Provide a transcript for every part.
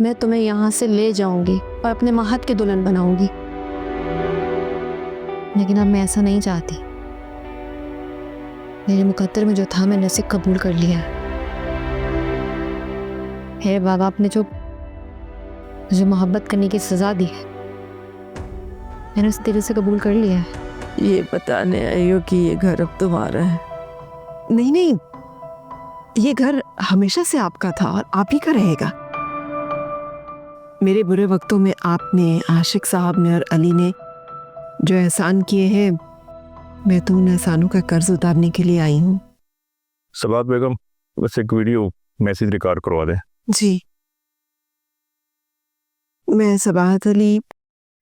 मैं तुम्हें यहाँ से ले जाऊंगी और अपने महत की दुल्हन बनाऊंगी, लेकिन अब मैं ऐसा नहीं चाहती। मेरे मुकद्दर में जो था मैंने उसे कबूल कर लिया है। बाबा, आपने जो मुझे मोहब्बत करने की सजा दी है, मैंने उसे दिल से कबूल कर लिया है। ये बताने आई हो कि ये घर अब तुम्हारा है? नहीं नहीं, ये घर हमेशा से आपका था और आप ही का रहेगा। मेरे बुरे वक्तों में आपने, आशिक साहब ने और अली ने जो एहसान किए हैं, मैं तो उन एहसानों का कर्ज उतारने के लिए आई हूँ। सबात बेगम, बस एक वीडियो मैसेज रिकॉर्ड करवा दें। जी, मैं सबाहत अली,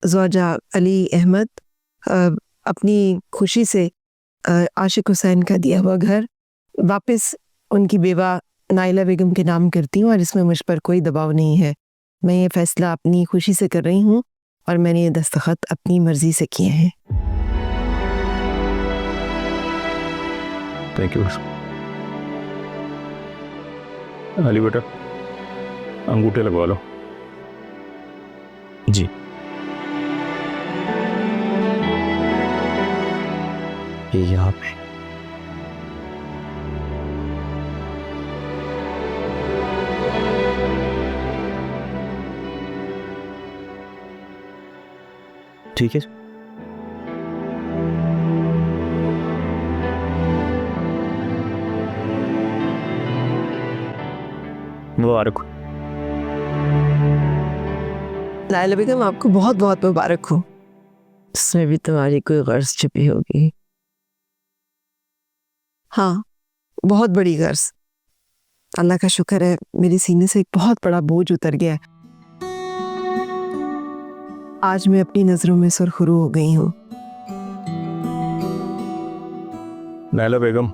ज़ौजा अली अहमद, अपनी खुशी से आशिक हुसैन का दिया हुआ घर वापस उनकी बेवा नाइला बेगम के नाम करती हूँ और इसमें मुझ पर कोई दबाव नहीं है। मैं ये फैसला अपनी खुशी से कर रही हूँ और मैंने ये दस्तखत अपनी मर्जी से किए हैं। Thank you. अली बेटा, अंगूठे लगवा लो। जी। ये यहाँ पे। ठीक है। मुबारक हो। नाइला बेगम, आपको बहुत बहुत मुबारक हो। इसमें भी तुम्हारी कोई गर्ज छिपी होगी। हाँ, बहुत बड़ी गर्ज। अल्लाह का शुक्र है, मेरे सीने से एक बहुत बड़ा बोझ उतर गया है। आज मैं अपनी नजरों में सुरखरू हो गई हूँ। नाइला बेगम,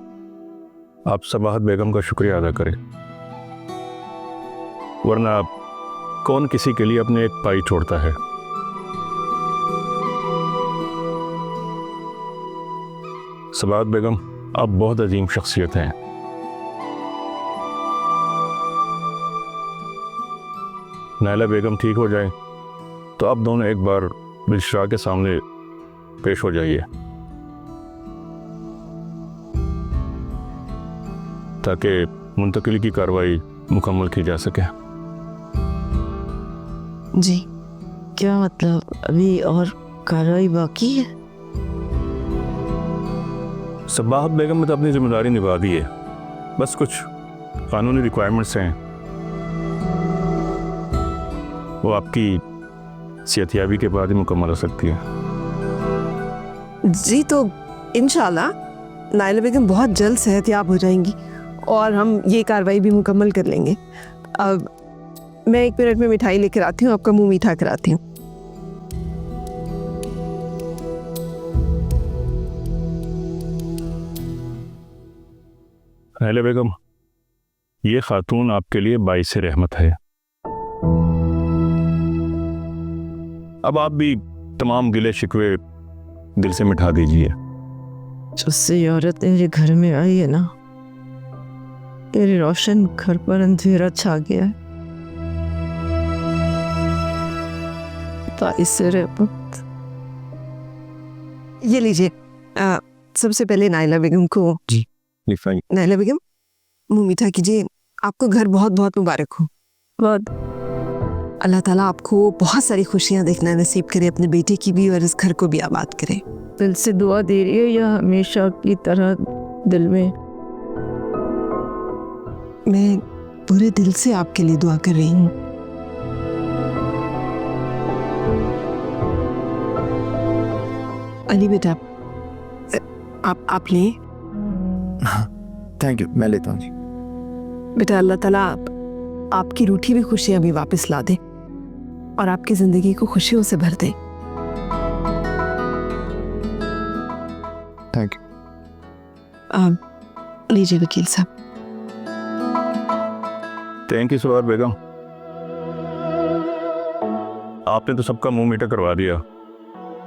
आप सबाहत बेगम का शुक्रिया अदा करें, वरना कौन किसी के लिए अपने एक पाई छोड़ता है। सबाहत बेगम, आप बहुत अजीम शख्सियत हैं। नाइला बेगम ठीक हो जाए तो आप दोनों एक बार बिलशरा के सामने पेश हो जाइए, ताकि मुंतकिली की कार्रवाई मुकम्मल की जा सके। जी। क्या मतलब, अभी और कार्रवाई बाकी है? सबाहत बेगम ने तो अपनी जिम्मेदारी निभा दी है, बस कुछ कानूनी रिक्वायरमेंट्स हैं, वो आपकी सेहतयाबी के बाद ही मुकम्मल हो सकती है। जी, तो इंशाल्लाह नाइला बेगम बहुत जल्द सेहतयाब हो जाएंगी और हम ये कार्रवाई भी मुकम्मल कर लेंगे। अब मैं 1 मिनट में मिठाई लेकर आती हूँ, आपका मुंह मीठा कराती हूँ। नाइला बेगम, ये खातून आपके लिए बाइस रहमत है। अब आप भी तमाम गिले शिकवे दिल से मिटा दीजिए। जब से ये औरत मेरे घर में आई है ना, मेरे रोशन घर पर अंधेरा छा गया है। बाइस रहमत। ये लीजिए, सबसे पहले नाइला बेगम को। जी। नाइला बेगम, मुंह मीठा कीजिए। आपको घर बहुत बहुत मुबारक हो। बहुत। अल्लाह ताला आपको बहुत सारी खुशियां देखना नसीब करे, अपने बेटे की भी और इस घर को भी आबाद करे। दिल से दुआ दे रही है या हमेशा की तरह दिल में? मैं पूरे दिल से आपके लिए दुआ कर रही हूँ। अली बेटा, आप लें। थैंक यू, मैं लेता हूँ जी। बेटा, अल्लाह ताला आपकी रूठी हुई खुशियां भी वापस ला दे और आपकी जिंदगी को खुशियों से भर दे। Thank you. लीजिए वकील साहब। थैंक यू सबाहत बेगम, आपने तो सबका मुंह मीठा करवा दिया,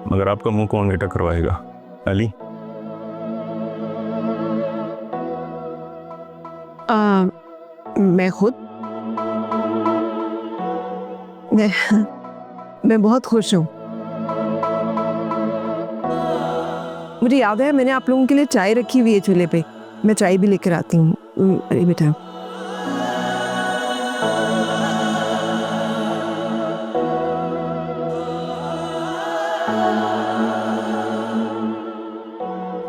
मगर आपका मुंह कौन मीठा करवाएगा? अली, मैं खुद। मैं बहुत खुश हूँ। मुझे याद है मैंने आप लोगों के लिए चाय रखी हुई है चूल्हे पे। मैं चाय भी लेकर आती हूँ। अरे बेटा,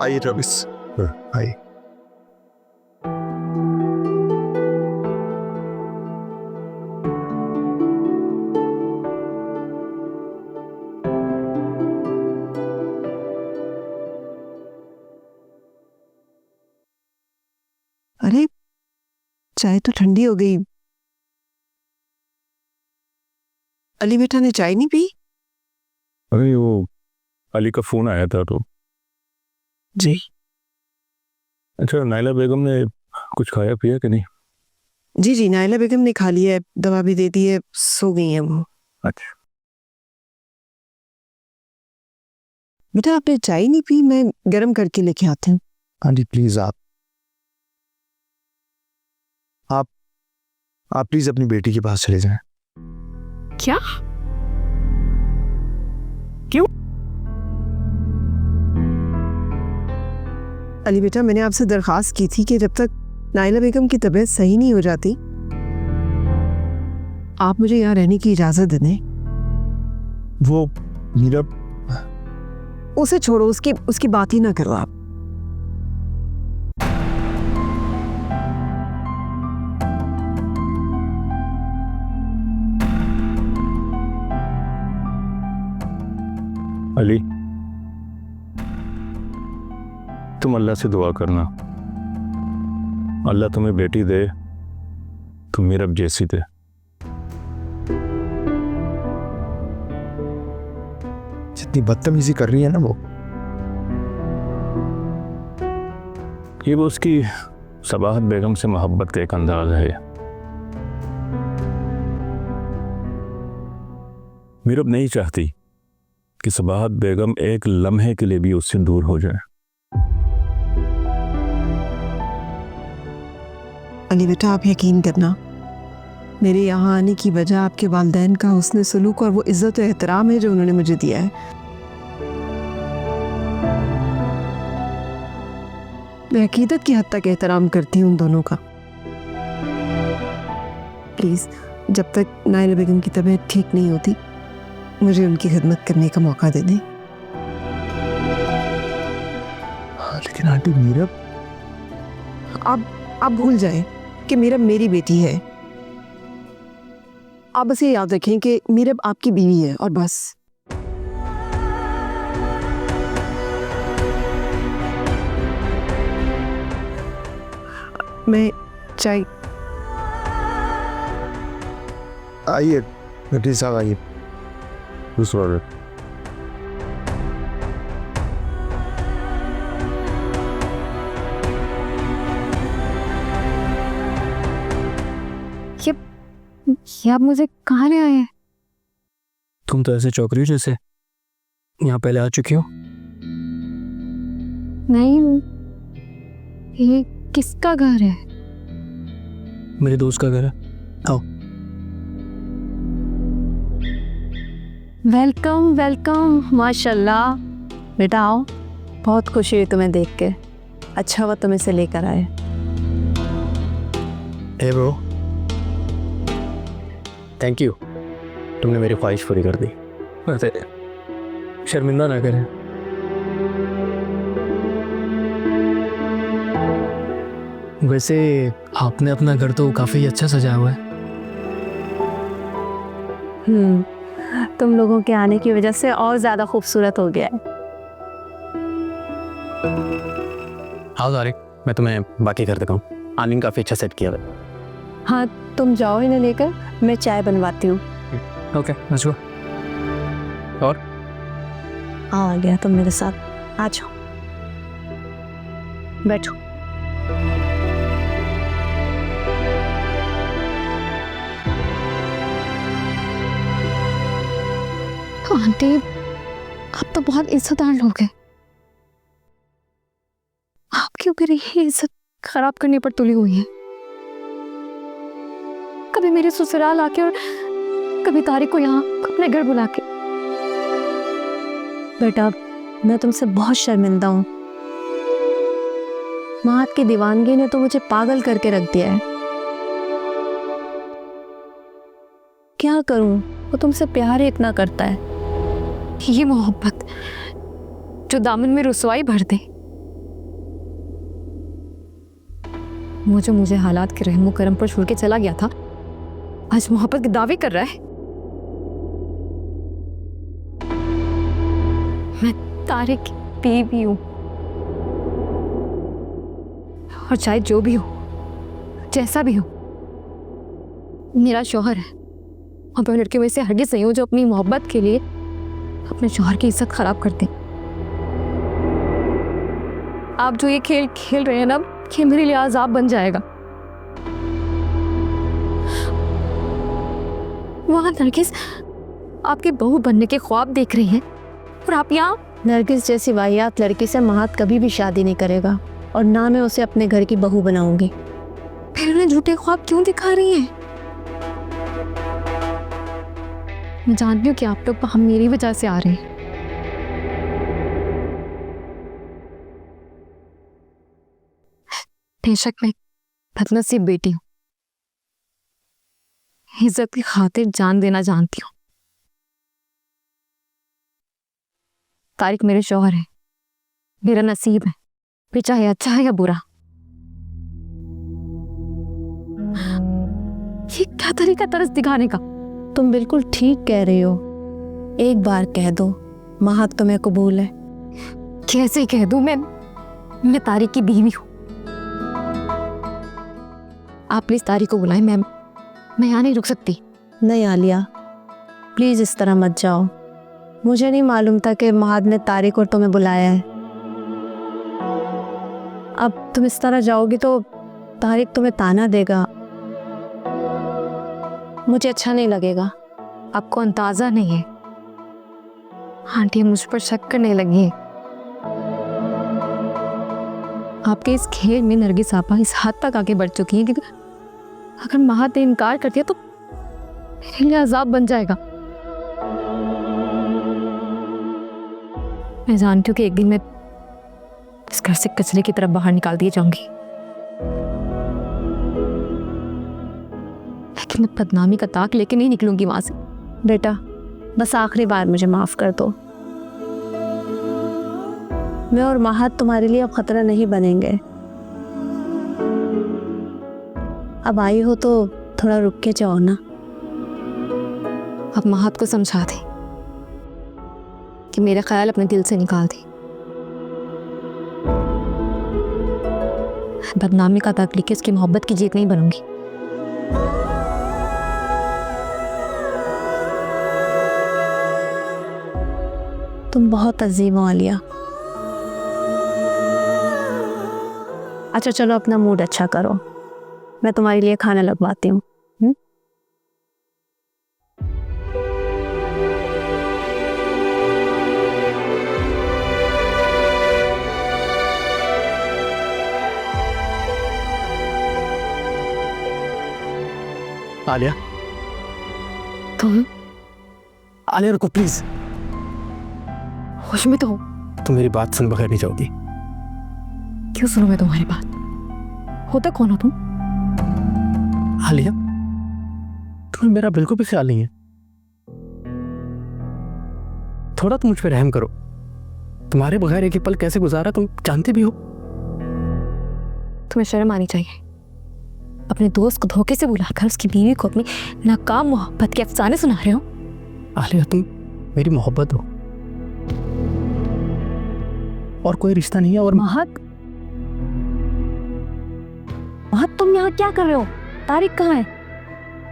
आइए रविश, आइए। अरे चाय तो ठंडी हो गई। अली बेटा ने चाय नहीं पी? अरे वो अली का फ़ोन आया था तो। जी अच्छा, नाइला बेगम ने कुछ खाया पिया कि नहीं? जी जी, नाइला बेगम ने खा लिया है, दवा भी दे दी है, सो गई है वो। अच्छा, बेटा आपने चाय नहीं पी? मैं गरम करके लेके आती हूँ। आंटी प्लीज आप प्लीज अपनी बेटी के पास चले जाएं। क्या? अली बेटा, मैंने आपसे दरख्वास्त की थी कि जब तक नाइला बेगम की तबीयत सही नहीं हो जाती आप मुझे यहाँ रहने की इजाजत दे दें। वो मीरा, उसे छोड़ो, उसकी बात ही ना करो आप। अली तुम अल्लाह से दुआ करना, अल्लाह तुम्हें बेटी दे तो मीरब जैसी दे। जितनी बदतमीजी कर रही है ना ये वो उसकी सबाहत बेगम से मोहब्बत का एक अंदाज है। मीरब नहीं चाहती कि सबाहत बेगम एक लम्हे के लिए भी उससे दूर हो जाए। अली बेटा आप यकीन करना, मेरे यहाँ आने की वजह आपके वालिदैन का हुस्न सलूक और वो इज्जत और एहतराम है जो उन्होंने मुझे दिया है। मैं अकीदत की हद तक एहतराम करती हूँ उन दोनों का। प्लीज़ जब तक नाइला बेगम की तबीयत ठीक नहीं होती मुझे उनकी खिदमत करने का मौका दे दें। लेकिन आंटी मीरा, आप भूल जाएं कि मीरब मेरी बेटी है। आप बस ये याद रखें कि मीरब आपकी बीवी है और बस। मैं चाय। आइए बेटी साहब, आइए। दूसरा ये आप मुझे कहाँ ले आए हैं? तुम तो ऐसे चौक रही हो जैसे यहाँ पहले आ चुकी हो। नहीं, ये किसका घर है? मेरे दोस्त का घर है, आओ। वेलकम वेलकम, माशाल्लाह। बेटा आओ, बहुत खुशी हुई तुम्हें देख के। अच्छा हुआ तुम इसे लेकर आए। ए ब्रो, थैंक यू, तुमने मेरी ख्वाहिश पूरी कर दी। वैसे शर्मिंदा ना करें। वैसे आपने अपना घर तो काफ़ी अच्छा सजाया हुआ है। तुम लोगों के आने की वजह से और ज़्यादा खूबसूरत हो गया है। आओ तारिक, मैं तुम्हें बाकी घर दिखाऊं। आलिन काफ़ी अच्छा सेट किया है। हाँ तुम जाओ इन्हें लेकर, मैं चाय बनवाती हूँ। Okay, let's go. और आ गया तुम मेरे साथ, आ जाओ बैठो। आंटी आप तो बहुत इज्जतदार लोग हैं, आप क्यों कर रही है? इज्जत खराब करने पर तुली हुई है। कभी मेरे ससुराल आके और कभी तारिक को यहाँ अपने घर बुला के। बेटा मैं तुमसे बहुत शर्मिंदा हूँ। मात की दीवानगी ने तो मुझे पागल करके रख दिया है। क्या करूं, वो तुमसे प्यार ही इतना करता है। ये मोहब्बत जो दामन में रुसवाई भर दे, वो जो मुझे हालात के रहमो करम पर छोड़ के चला गया था, आज मोहब्बत के दावे कर रहा है। मैं तारिक की बीवी हूं, और चाहे जो भी हो, जैसा भी हो, मेरा शौहर है। और मैं लड़के में से हरगिज़ नहीं हूं जो अपनी मोहब्बत के लिए अपने शौहर की इज्जत खराब करते। आप जो ये खेल खेल रहे हैं ना, ये मेरे लिए आज़ाब बन जाएगा। वहां नरगिस आपके बहू बनने के ख्वाब देख रही हैं, और आप यहाँ। नरगिस जैसी वाहियात लड़की से महात कभी भी शादी नहीं करेगा, और ना मैं उसे अपने घर की बहू बनाऊंगी। फिर उन्हें झूठे ख्वाब क्यों दिखा रही हैं? मैं जानती हूँ कि आप लोग हम मेरी वजह से आ रहे हैं। बेशक मैं बदनसीब बेटी हूँ, इज्जत की खातिर जान देना जानती हूँ। तारिक मेरे शौहर है, मेरा नसीब है, फिर चाहे अच्छा है या बुरा। ये क्या तरीका तरस दिखाने का? तुम बिल्कुल ठीक कह रही हो। एक बार कह दो महात तुम्हें कबूल है। कैसे कह दूं? मैं तारिक की बीवी हूँ। आप प्लीज तारिक को बुलाएं, मैं यहाँ नहीं रुक सकती। नहीं आलिया, प्लीज इस तरह मत जाओ। मुझे नहीं मालूम था कि महात ने तारिक और तुम्हें बुलाया है। अब तुम इस तरह जाओगी तो तारिक तुम्हें ताना देगा, मुझे अच्छा नहीं लगेगा। आपको अंदाजा नहीं है, आंटी मुझ पर शक करने लगी है। आपके इस खेल में नरगिस आपा इस हद तक आगे बढ़ चुकी है कि अगर महात ने इनकार कर दिया तो मेरे लिए अजाब बन जाएगा। मैं जानती हूँ कि एक दिन मैं इस घर से कचरे की तरफ बाहर निकाल दिए जाऊंगी, लेकिन मैं बदनामी का ताक लेके नहीं निकलूंगी वहां से। बेटा बस आखिरी बार मुझे माफ कर दो। मैं और महात तुम्हारे लिए अब खतरा नहीं बनेंगे। अब आई हो तो थोड़ा रुक के जाओ ना। अब महात को समझा दे कि मेरा ख्याल अपने दिल से निकाल दे। बदनामी का ताक लेके इसकी मोहब्बत की जीत नहीं बनूंगी। तुम बहुत अजीम हो आलिया। अच्छा चलो अपना मूड अच्छा करो, मैं तुम्हारे लिए खाना लगवाती हूँ। आलिया, तुम आलिया रुको प्लीज। होश में तो हो? तुम मेरी बात सुन बगैर नहीं जाओगी। क्यों सुनूं मैं तुम्हारी बात? होता कौन हो तुम? आलिया, तुम मेरा बिल्कुल भी ख्याल नहीं है। थोड़ा तो मुझ पे रहम करो। तुम्हारे बगैर एक पल कैसे गुजारा तुम जानते भी हो। तुम्हें शर्म आनी चाहिए। अपने दोस्त को धोखे से बुलाकर उसकी बीवी को अपनी नाकाम मोहब्बत के अफसाने सुना रहे हो। आलिया, तुम मेरी मोहब्बत हो और कोई रिश्ता नहीं है। और महक, महक तुम यहाँ क्या कर रहे हो? तारिक कहाँ है?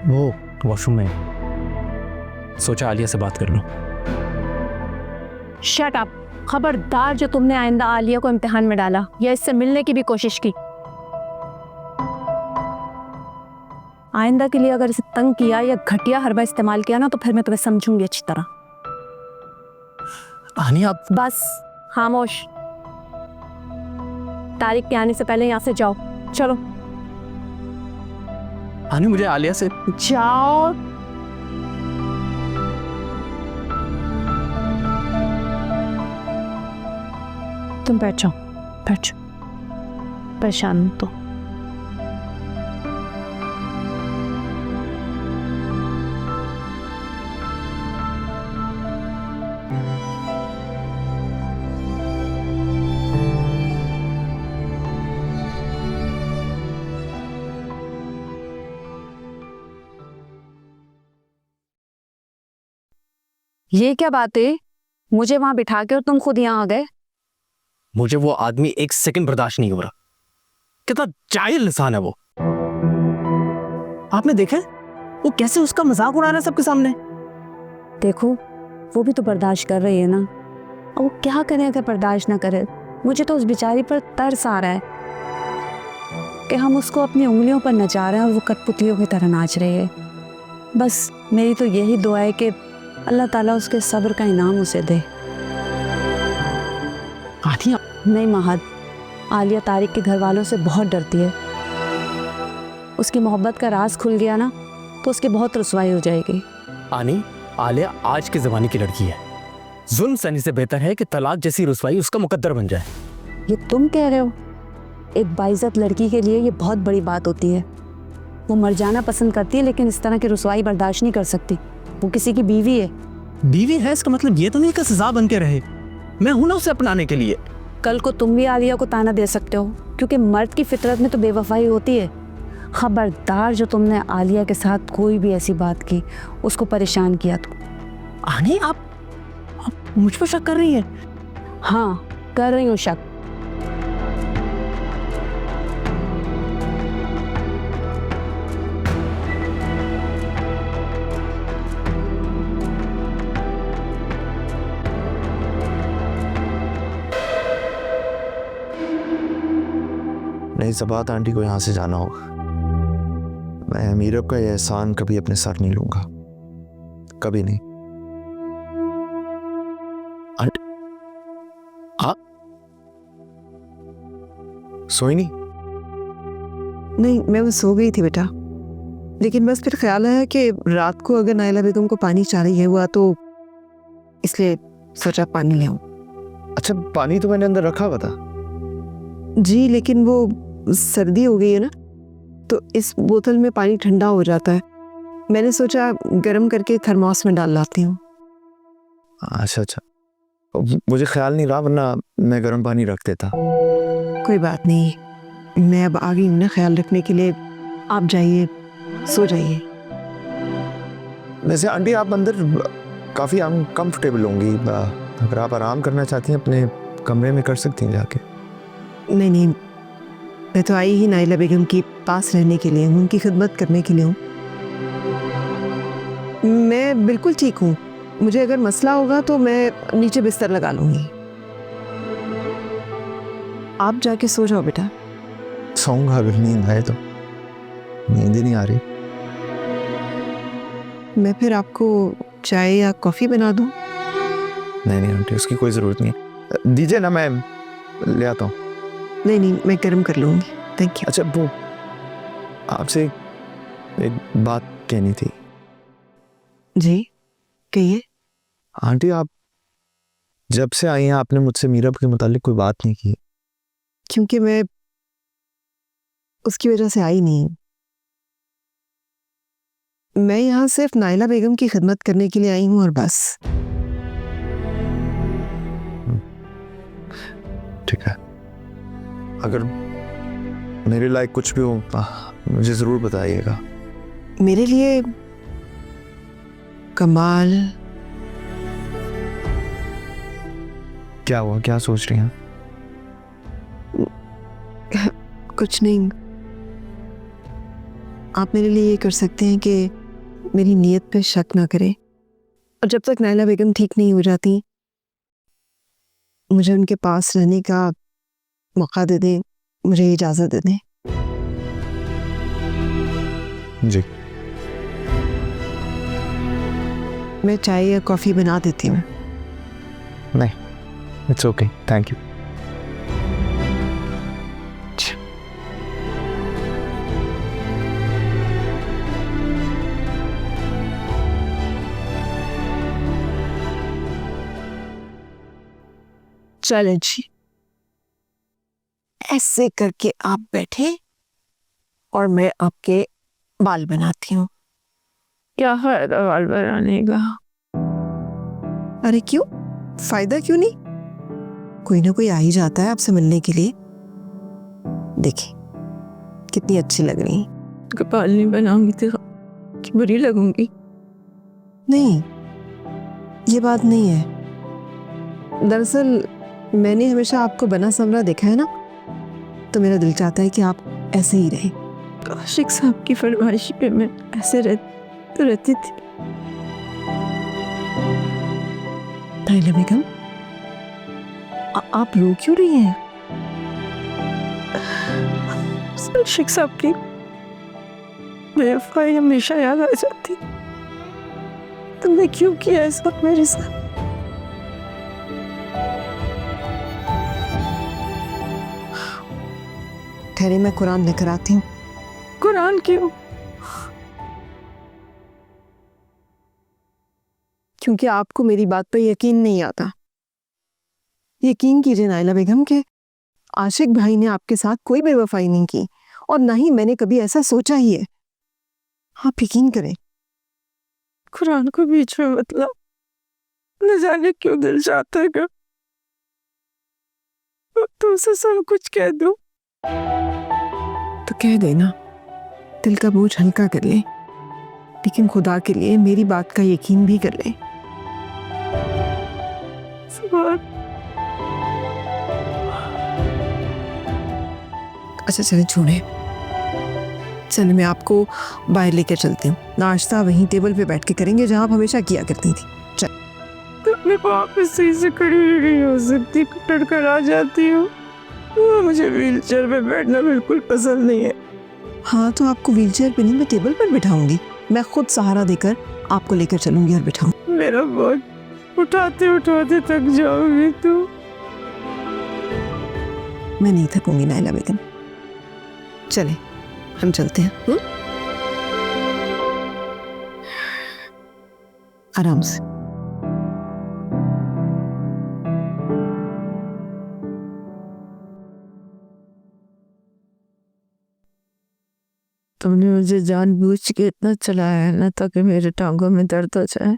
वो वॉशरूम में। सोचा आलिया से बात कर लो। Shut up. खबरदार जो तुमने आइंदा आलिया को इम्तिहान में डाला या इससे मिलने की भी कोशिश की, आइंदा के लिए अगर इसे तंग किया या घटिया हरबा इस्तेमाल किया ना तो फिर मैं तुम्हें समझूंगी अच्छी तरह। आनी आप बस खामोश। तारिक के आने से पहले यहाँ से जाओ। चलो आनी, मुझे आलिया से जाओ। तुम बैठ जाओ, बैठ जाओ, परेशान तो। ये क्या बात है? मुझे वहां बिठा के और तुम खुद यहाँ आ गए। मुझे वो आदमी एक सेकंड बर्दाश्त नहीं हो रहा। कितना जाहिल इंसान है वो। आपने देखा है? वो कैसे उसका मजाक उड़ा रहा है सबके सामने। देखो, वो भी तो बर्दाश्त कर रही है ना। अब वो क्या करे अगर बर्दाश्त ना करे। मुझे तो उस बेचारी पर तरस आ रहा है कि हम उसको अपनी उंगलियों पर नचा रहे हैं और वो कठपुतलियों की तरह नाच रही है। बस मेरी तो यही दुआ है कि अल्लाह ताला उसके सब्र का इनाम उसे दे। आलिया, नहीं महद, आलिया तारिक के घर वालों से बहुत डरती है। उसकी मोहब्बत का राज खुल गया ना तो उसकी बहुत रुसवाई हो जाएगी। आनी, आलिया आज के ज़माने की लड़की है। जुल्म सहने से बेहतर है कि तलाक जैसी रुसवाई उसका मुकद्दर बन जाए। ये तुम कह रहे हो? एक बाइज्जत लड़की के लिए ये बहुत बड़ी बात होती है। वो मर जाना पसंद करती है लेकिन इस तरह की रुसवाई बर्दाश्त नहीं कर सकती। वो किसी की बीवी है। बीवी है इसका मतलब ये तो नहीं कि सजा बन के रहे। मैं हूं ना उसे अपनाने के लिए। कल को तुम भी आलिया को ताना दे सकते हो क्योंकि मर्द की फितरत में तो बेवफाई होती है। खबरदार जो तुमने आलिया के साथ कोई भी ऐसी बात की, उसको परेशान किया तो। आनी, आप मुझ पर शक कर रही हैं? हाँ, कर रही हूँ शक। नहीं, सबात आंटी को यहाँ से जाना होगा। मैं मीरब का ये एहसान कभी अपने सर नहीं लूंगा, कभी नहीं। आंटी, आप सोई नहीं? नहीं, मैं बस सो गई थी बेटा, लेकिन बस फिर ख्याल आया कि रात को अगर नाइला बेगम को पानी चाहिए हुआ तो इसलिए सोचा पानी ले आऊं। अच्छा, पानी तो मैंने अंदर रखा हुआ था। जी, लेकिन वो सर्दी हो गई है ना, तो इस बोतल में पानी ठंडा हो जाता है। मैंने सोचा गर्म करके थर्मोस में डाल लाती हूँ। अच्छा अच्छा, मुझे ख्याल नहीं रहा, वरना मैं गर्म पानी रख देता। कोई बात नहीं, मैं अब आ गई हूँ ना ख्याल रखने के लिए। आप जाइए, सो जाइए। वैसे आंटी, आप अंदर काफ़ी अनकम्फर्टेबल होंगी। अगर आप आराम करना चाहती हैं अपने कमरे में कर सकती हैं जाके। नहीं नहीं, मैं तो आई ही नाइला बेगम के पास रहने के लिए हूँ, उनकी खिदमत करने के लिए हूँ। मैं बिल्कुल ठीक हूँ। मुझे अगर मसला होगा तो मैं नीचे बिस्तर लगा लूँगी। आप जाके सो जाओ बेटा। सोऊंगा अगर नींद आए तो। नींद ही नहीं आ रही। मैं फिर आपको चाय या कॉफ़ी बना दूँ? नहीं नहीं आंटी, उसकी कोई ज़रूरत नहीं है। दीजिए ना, मैं ले आता हूँ। नहीं नहीं, मैं गर्म कर लूँगी। Thank you. अच्छा, वो आपसे एक बात कहनी थी। जी कहिए। आंटी, आप जब से आई हैं आपने मुझसे मीरब के मुतालिक कोई बात नहीं की। क्योंकि मैं उसकी वजह से आई नहीं। मैं यहाँ सिर्फ नाइला बेगम की खिदमत करने के लिए आई हूँ और बस। ठीक है, अगर मेरे लायक कुछ भी हो मुझे ज़रूर बताइएगा। मेरे लिए कमाल। क्या हुआ, क्या सोच रही हैं? कुछ नहीं। आप मेरे लिए ये कर सकते हैं कि मेरी नीयत पे शक ना करें, और जब तक नाइला बेगम ठीक नहीं हो जाती मुझे उनके पास रहने का मौका दे दें, मुझे इजाज़त दे दें। जी, मैं चाय या कॉफ़ी बना देती हूँ। नहीं, इट्स ओके, थैंक यू। चलें जी, ऐसे करके आप बैठे और मैं आपके बाल बनाती हूँ। क्या फायदा बाल बनाने का? अरे क्यों, फायदा क्यों नहीं? कोई ना कोई आ ही जाता है आपसे मिलने के लिए। देखिए कितनी अच्छी लग रही हैं। कि बाल नहीं बनाऊंगी तो कि बुरी लगूंगी? नहीं, ये बात नहीं है। दरअसल मैंने हमेशा आपको बना संवरा देखा है ना, तो मेरा दिल चाहता है कि आप ऐसे ही रहें। आशिक साहब की फरमाइश पे मैं ऐसे रहती थी। नाइला बेगम, आप रो क्यों रही हैं? आशिक साहब की बेवफाई हमेशा याद आ जाती। तुमने क्यों किया ऐसा मेरे साथ? ठहरे, मैं कुरान लेकर आती हूँ। कुरान क्यों? क्योंकि आपको मेरी बात पर यकीन नहीं आता। यकीन कीजिए नाइला बेगम के आशिक भाई ने आपके साथ कोई बेवफाई नहीं की और ना ही मैंने कभी ऐसा सोचा ही है। आप यकीन करें। कुरान को बीच में मतलब न जाने क्यों दिल चाहता है कि तुमसे सब कुछ कह दूं। तो कह देना, दिल का बोझ हल्का कर ले, लेकिन खुदा के लिए मेरी बात का यकीन भी कर ले। अच्छा चले छोड़े, चले मैं आपको बाहर लेकर चलती हूँ। नाश्ता वहीं टेबल पे बैठ के करेंगे जहाँ आप हमेशा किया करती थी। चल। अपने वापस सही से खड़ी नहीं हो सकती, पकड़ कर आ जाती हूँ। मुझे व्हीलचेयर पे बैठना बिल्कुल पसंद नहीं है। हाँ तो आपको व्हीलचेयर पे नहीं, मैं टेबल पर बिठाऊंगी। मैं खुद सहारा देकर आपको लेकर चलूंगी और बिठाऊंगी। मेरा बहुत उठाते उठाते थक जाओगी तू। मैं नहीं थकूंगी नाइला बेगम। चले हम चलते हैं। आराम से। तुमने मुझे जानबूझ के इतना चलाया है ना ताकि मेरे टांगों में दर्द हो जाए।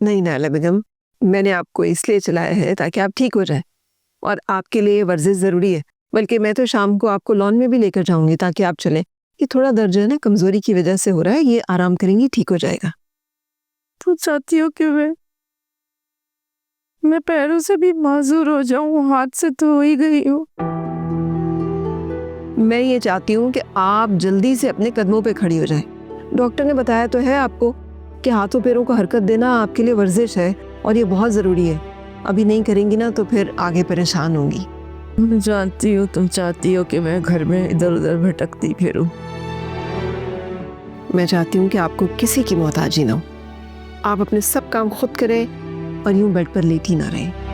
नहीं नाइला बेगम, मैंने आपको इसलिए चलाया है ताकि आप ठीक हो जाए, और आपके लिए वर्जिश जरूरी है। बल्कि मैं तो शाम को आपको लॉन में भी लेकर जाऊंगी ताकि आप चलें। ये थोड़ा दर्द जो है ना कमजोरी की वजह से हो रहा है, ये आराम करेंगी, ठीक हो जाएगा। तू चाहती हो कि मैं पैरों से भी माजूर हो जाऊं? हाथ से तो हो ही गई हूँ। मैं ये चाहती हूँ कि आप जल्दी से अपने कदमों पे खड़ी हो जाएं। डॉक्टर ने बताया तो है आपको कि हाथों पैरों को हरकत देना आपके लिए वर्जिश है और ये बहुत ज़रूरी है। अभी नहीं करेंगी ना तो फिर आगे परेशान होंगी। मैं जानती हूँ तुम चाहती हो कि मैं घर में इधर उधर भटकती फिरूं। मैं चाहती हूँ कि आपको किसी की मोहताजी ना हो। आप अपने सब काम खुद करें और यूं बेड पर लेटी ना रहें।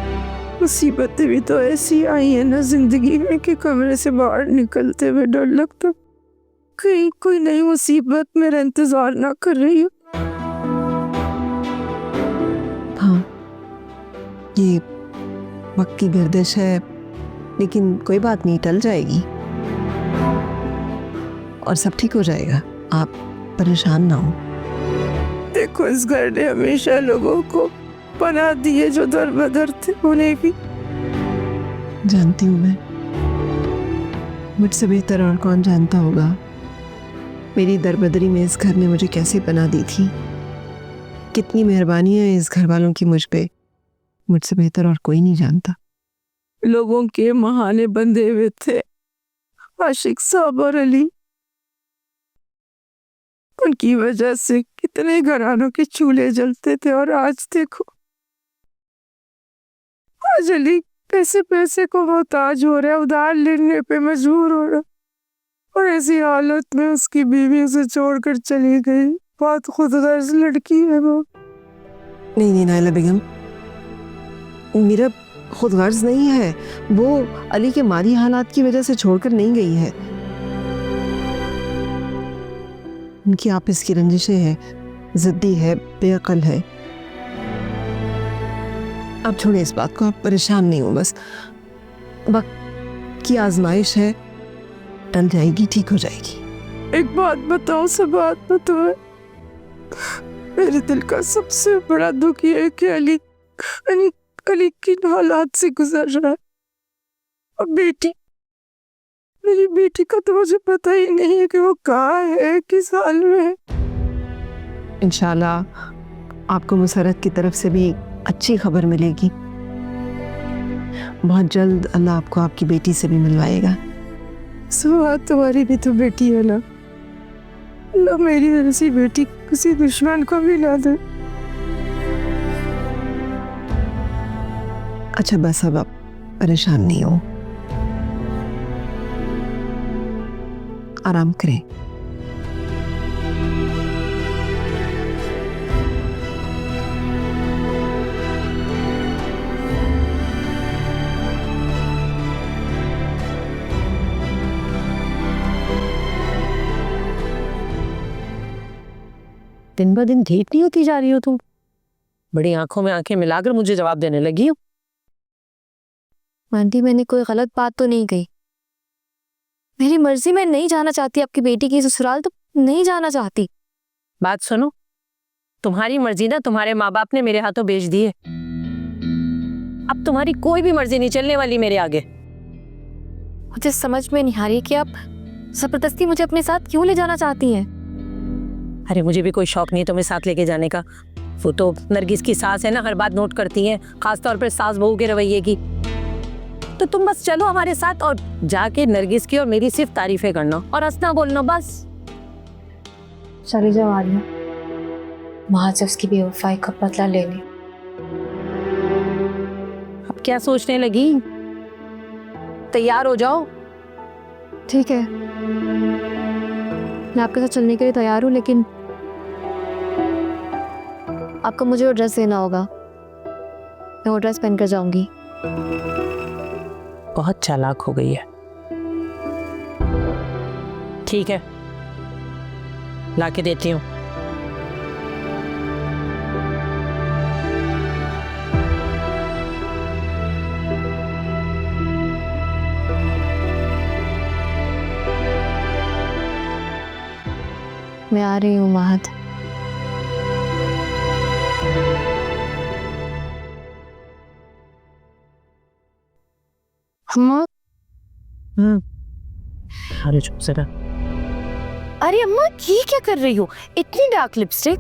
मुसीबतें भी तो ऐसी आई है ना जिंदगी में कि कमरे से बाहर निकलते हुए डर लगता कहीं कोई नई मुसीबत मेरा इंतजार ना कर रही हो। हाँ, ये वक्त की गर्दिश है, लेकिन कोई बात नहीं, टल जाएगी और सब ठीक हो जाएगा। आप परेशान ना हो। देखो इस घर ने हमेशा लोगों को पनाह दी है जो दर बदर थे होने की। जानती हूँ मैं, मुझसे बेहतर और कौन जानता होगा मेरी दरबदरी में इस घर ने मुझे कैसे पनाह दी थी। कितनी मेहरबानी है इस घर वालों की मुझ पे, मुझसे बेहतर और कोई नहीं जानता। लोगों के महाने बंधे हुए थे आशिक साहब और अली। उनकी वजह से कितने घरानों के चूल्हे जलते थे और आज देखो, आज अली पैसे पैसे को मोहताज हो रहा है, उधार लेने पे मजबूर हो रहा, और ऐसी हालत में उसकी बीवी उसे छोड़कर चली गई। बहुत खुदगर्ज लड़की है वो। नहीं नहीं नाइला बेगम, मेरा खुदगर्ज नहीं है वो, अली के माली हालात की वजह से छोड़कर नहीं गई है। उनकी आपस की रंजिशें हैं, जिद्दी है, बेअक्ल है। अब छोड़े इस बात को, आप परेशान नहीं हो, बस वक्त की आजमाइश है, टल जाएगी, ठीक हो जाएगी। एक बात बताओ, सब बात बताओ, मेरे दिल का सबसे बड़ा दुख ये है कि अली किन हालात से गुजर रहा है। और मेरी बेटी का तो मुझे पता ही नहीं है कि वो कहाँ है, किस हाल में है। इंशाल्लाह आपको मुसरत की तरफ से भी अच्छी खबर मिलेगी। बहुत जल्द अल्लाह आपको आपकी बेटी से भी मिलवाएगा। सुहाग तुम्हारी भी तो बेटी है ना, अल्लाह मेरी ऐसी बेटी किसी दुश्मन को भी ना दे। अच्छा बस अब आप परेशान नहीं हो, आराम करें। दिन ब दिन ढीठ नहीं होती जा रही हो तुम। बड़ी आंखों में आंखें मिलाकर मुझे जवाब देने लगी हो। आंटी मैंने कोई गलत बात तो नहीं कही। मेरी मर्जी, मैं नहीं जाना चाहती आपकी बेटी की ससुराल, तो नहीं जाना चाहती। बात सुनो, तुम्हारी मर्जी ना तुम्हारे माँ बाप ने मेरे हाथों बेच दी है। अब तुम्हारी कोई भी मर्जी नहीं चलने वाली मेरे आगे। मुझे समझ में नहीं आ रही कि आप जबरदस्ती मुझे अपने साथ क्यों ले जाना चाहती हैं। अरे मुझे भी कोई शौक नहीं है तुम्हें साथ लेके जाने का। वो तो नरगिस की सास है ना, हर बात नोट करती है, खासतौर पर सास बहू के रवैये की। तो तुम बस चलो हमारे साथ और जाके नरगिस की और मेरी सिर्फ तारीफें करना और हंसना बोलना बस। चली जाओ आलिया, वहां से उसकी बेवफाई का बदला लेने। अब क्या सोचने लगी? तैयार हो जाओ। ठीक है, मैं आपके साथ चलने के लिए तैयार हूँ, लेकिन आपको मुझे वो ड्रेस देना होगा। मैं वो ड्रेस पहन कर जाऊंगी। बहुत चालाक हो गई है। ठीक है, लाके देती हूँ। मैं आ रही हूँ महद। अम्मा। अरे चुप से रह। अरे अम्मा, ये क्या कर रही हो? इतनी डार्क लिपस्टिक।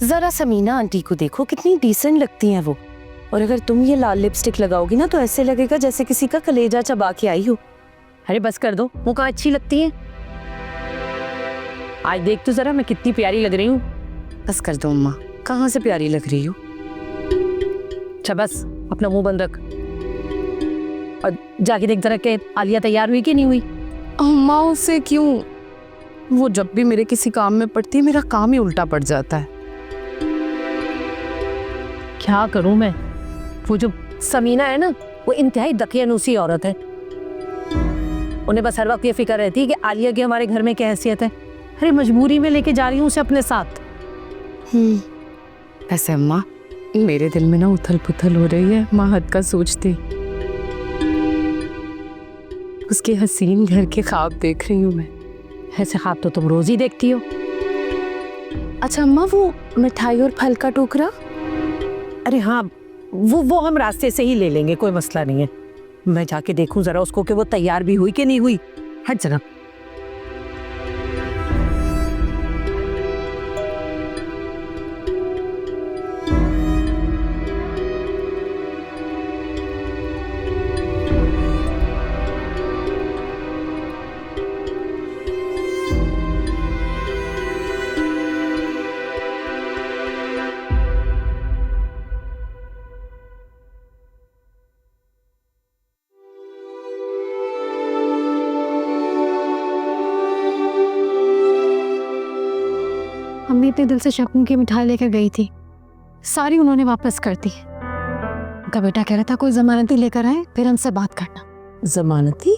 जरा समीना आंटी को देखो, कितनी डिसेंट लगती हैं वो। और अगर तुम ये लाल लिपस्टिक लगाओगी ना तो ऐसे लगेगा जैसे किसी का कलेजा चबा के आई हो। अरे बस कर दो, मुँह कहाँ अच्छी लगती है। आज देख तो जरा मैं कितनी प्यारी लग रही हूँ। बस कर दो अम्मा, कहाँ से प्यारी लग रही हो। अच्छा बस अपना मुंह बंद रख और जाके देख जरा के आलिया तैयार हुई कि नहीं हुई। अम्मा उसे क्यों? वो जब भी मेरे किसी काम में पड़ती है मेरा काम ही उल्टा पड़ जाता है। क्या करूं मैं? वो जो समीना है ना, वो इंतहाई दकियानूसी औरत है। उन्हें बस हर वक्त ये फिक्र रहती है कि आलिया की हमारे घर में क्या हैसियत है। अरे मजबूरी में लेके जा रही हूँ उसे अपने साथ। ऐसे अम्मा, मेरे दिल में ना उथल पुथल हो रही है महद का सोचते। उसके हसीन घर के ख्वाब देख रही हूँ मैं। ऐसे ख्वाब तो तुम रोज ही देखती हो। अच्छा अम्मा, वो मिठाई और फल का टोकरा? अरे हाँ, वो हम रास्ते से ही ले लेंगे, कोई मसला नहीं है। मैं जाके देखूं जरा उसको कि वो तैयार भी हुई कि नहीं हुई। हट जरा। अम्मी इतने दिल से शक्कू की मिठाई लेकर गई थी, सारी उन्होंने वापस कर दी। उनका बेटा कह रहा था कोई जमानती लेकर आए, फिर हमसे बात करना। जमानती?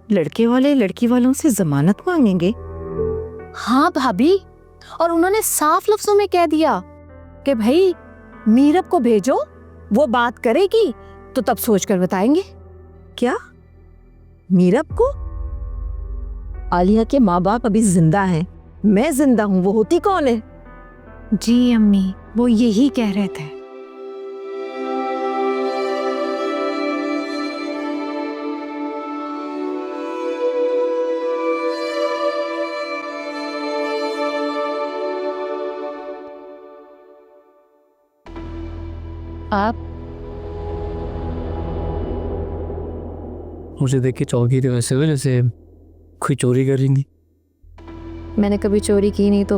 लड़के वाले लड़की वालों से जमानत मांगेंगे? हाँ भाभी, और उन्होंने साफ लफ्जों में कह दिया कि भाई मीरब को भेजो, वो बात करेगी तो तब सोच कर बताएंगे। क्या मीरब को? आलिया के माँ बाप अभी जिंदा हैं, मैं जिंदा हूँ, वो होती कौन है? जी अम्मी, वो यही कह रहे थे। आप मुझे देख के चौंकी थे वैसे हुए जैसे कोई चोरी कर रही थी। मैंने कभी चोरी की नहीं तो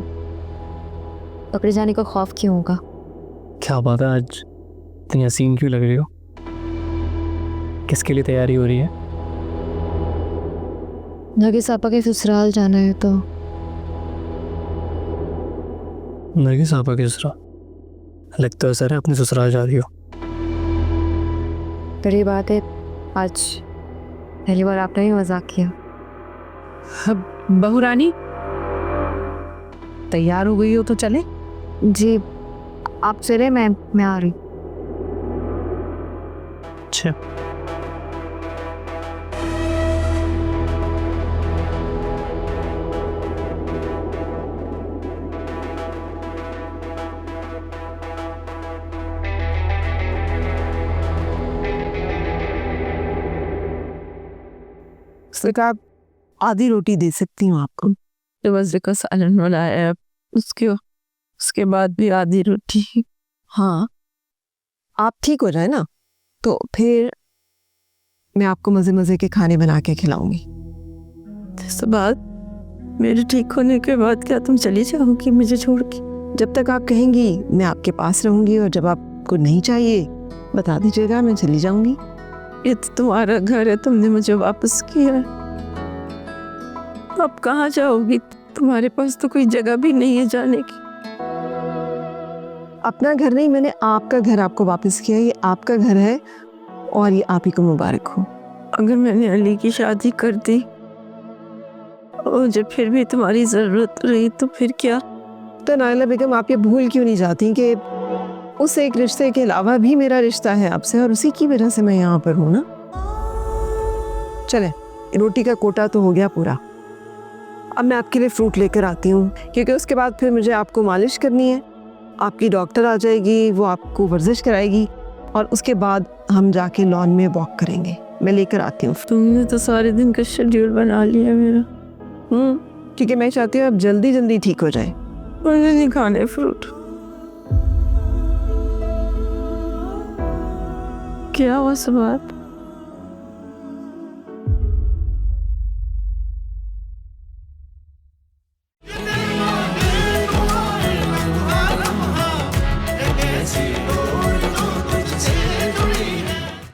पकड़े जाने का खौफ क्यों होगा? क्या बात है, आज इतनी हसीन क्यों लग रही हो? किसके लिए तैयारी हो रही है? नरगिस आपा के ससुराल जाना है तो। नरगिस आपा के ससुराल? लगता है सर अपने ससुराल जा रही हो। बड़ी बात है, आज पहली बार आपने ही मजाक किया। बहू रानी, तैयार हो गई हो तो चले? जी आप चले, मैं आ रही। अच्छा, उसने कहा आधी रोटी दे सकती हूँ आपको। तो बस का सालन बनाया है, उसके बाद भी आधी रोटी। हाँ, आप ठीक हो जाए ना तो फिर मैं आपको मजे मजे के खाने बना के खिलाऊंगी। इस बात मेरे ठीक होने के बाद क्या तुम चली जाओगी मुझे छोड़ के? जब तक आप कहेंगी मैं आपके पास रहूंगी, और जब आपको नहीं चाहिए बता दीजिएगा, मैं चली जाऊंगी। ये तो तुम्हारा घर है, तुमने मुझे वापस किया है, अब कहाँ जाओगी? तुम्हारे पास तो कोई जगह भी नहीं है जाने की। अपना घर नहीं, मैंने आपका घर आपको वापस किया, ये आपका घर है और ये आप ही को मुबारक हो। अगर मैंने अली की शादी कर दी और जब फिर भी तुम्हारी जरूरत रही तो फिर क्या? तो नाइला बेगम, आप ये भूल क्यों नहीं जाती कि उस एक रिश्ते के अलावा भी मेरा रिश्ता है आपसे, और उसी की वजह से मैं यहाँ पर हूँ ना। चले, रोटी का कोटा तो हो गया पूरा। अब मैं आपके लिए फ्रूट लेकर आती हूँ, क्योंकि उसके बाद फिर मुझे आपको मालिश करनी है, आपकी डॉक्टर आ जाएगी, वो आपको वर्जिश कराएगी, और उसके बाद हम जाके लॉन में वॉक करेंगे। मैं लेकर आती हूँ। तुमने तो सारे दिन का शेड्यूल बना लिया मेरा। क्योंकि मैं चाहती हूँ आप जल्दी जल्दी ठीक हो जाए। मुझे नहीं खाने फ्रूट। क्या हुआ सब बात?